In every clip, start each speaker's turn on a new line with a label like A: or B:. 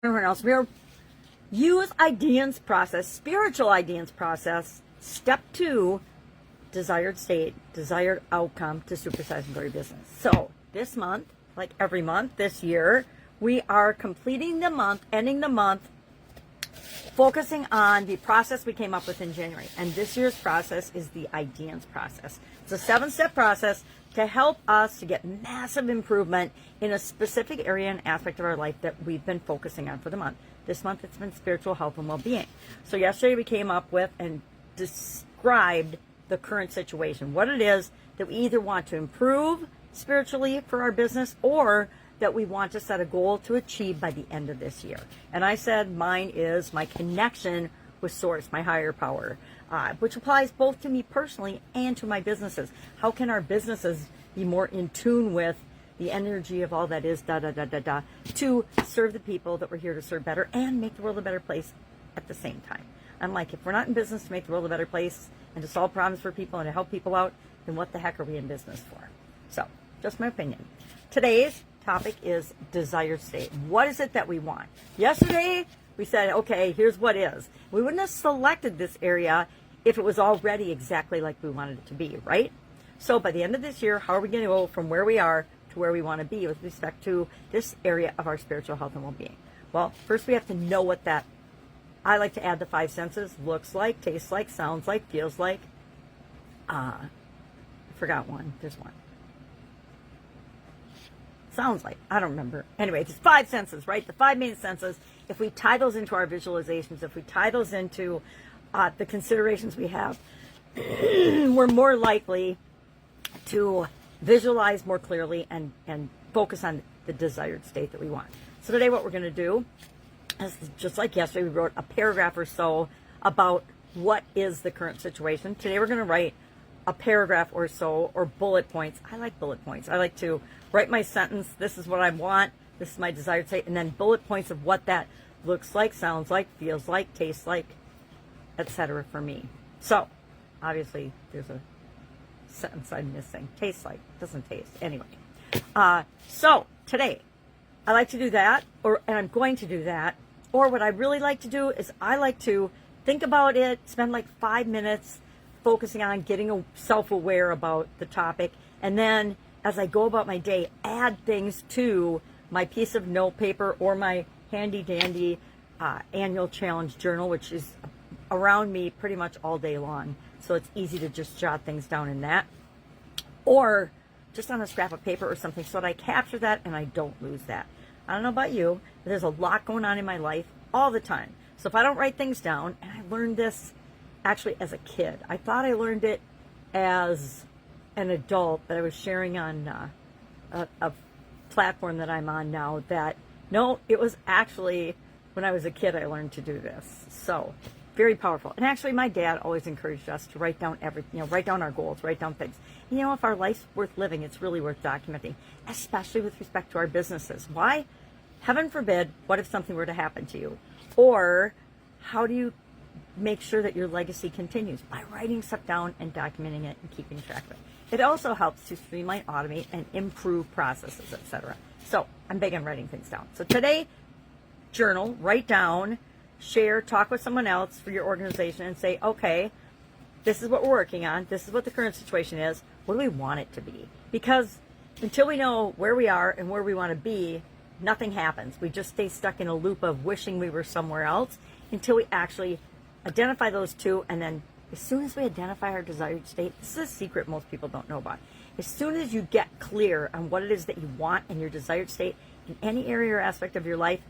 A: everyone else. We're use IDEANCE process, spiritual IDEANCE process. Step 2, desired state, desired outcome to supersize and grow your business. So this month, like every month this year, we are completing the month, ending the month, focusing on the process we came up with in January. And this year's process is the IDEANCE process. It's a 7-step process to help us to get massive improvement in a specific area and aspect of our life that we've been focusing on for the month. This month it's been spiritual health and well-being. So yesterday we came up with and described the current situation, what it is that we either want to improve spiritually for our business or that we want to set a goal to achieve by the end of this year. And I said mine is my connection with Source, my higher power, which applies both to me personally and to my businesses. How can our businesses be more in tune with the energy of all that is to serve the people that we're here to serve better and make the world a better place at the same time? I'm like, if we're not in business to make the world a better place and to solve problems for people and to help people out, then what the heck are we in business for? So, just my opinion. Today's topic is desired state. What is it that we want? Yesterday, we said, okay, here's what is. We wouldn't have selected this area if it was already exactly like we wanted it to be, right? So by the end of this year, how are we going to go from where we are to where we want to be with respect to this area of our spiritual health and well-being? Well, first we have to know what that, I like to add the 5 senses, looks like, tastes like, sounds like, feels like. I forgot one. There's one. Sounds like, I don't remember. Anyway, it's 5 senses, right? The 5 main senses. If we tie those into our visualizations, if we tie those into the considerations we have, we're more likely to visualize more clearly and focus on the desired state that we want. So today what we're going to do is, just like yesterday, we wrote a paragraph or so about what is the current situation. Today we're going to write a paragraph or so, or bullet points. I like bullet points. I like to write my sentence, this is what I want, this is my desired state, and then bullet points of what that looks like, sounds like, feels like, tastes like, etc. for me. So, obviously, there's a sentence I'm missing. Tastes like, doesn't taste. Anyway. So, today, I like to do that, and I'm going to do that, or what I really like to do is I like to think about it, spend like 5 minutes focusing on getting self-aware about the topic, and then as I go about my day, add things to my piece of note paper or my handy-dandy annual challenge journal, which is around me pretty much all day long. So it's easy to just jot things down in that. Or just on a scrap of paper or something so that I capture that and I don't lose that. I don't know about you, but there's a lot going on in my life all the time. So if I don't write things down, and I learned this actually as a kid. I thought I learned it as an adult, but I was sharing on a platform that I'm on now that, no, it was actually when I was a kid I learned to do this. So, very powerful. And actually my dad always encouraged us to write down write down our goals, write down things. If our life's worth living, it's really worth documenting, especially with respect to our businesses. Why? Heaven forbid, what if something were to happen to you? Or how do you make sure that your legacy continues? By writing stuff down and documenting it and keeping track of it. It also helps to streamline, automate, and improve processes, etc. So I'm big on writing things down. So today, journal, write down, share, talk with someone else for your organization and say, okay, this is what we're working on. This is what the current situation is. What do we want it to be? Because until we know where we are and where we want to be, nothing happens. We just stay stuck in a loop of wishing we were somewhere else until we actually identify those two, and then as soon as we identify our desired state, this is a secret most people don't know about. As soon as you get clear on what it is that you want in your desired state in any area or aspect of your life,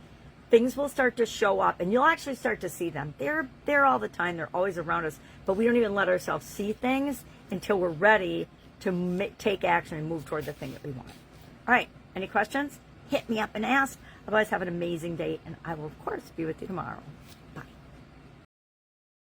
A: things will start to show up, and you'll actually start to see them. They're there all the time. They're always around us, but we don't even let ourselves see things until we're ready to take action and move toward the thing that we want. All right, any questions? Hit me up and ask. Otherwise, have an amazing day, and I will, of course, be with you tomorrow.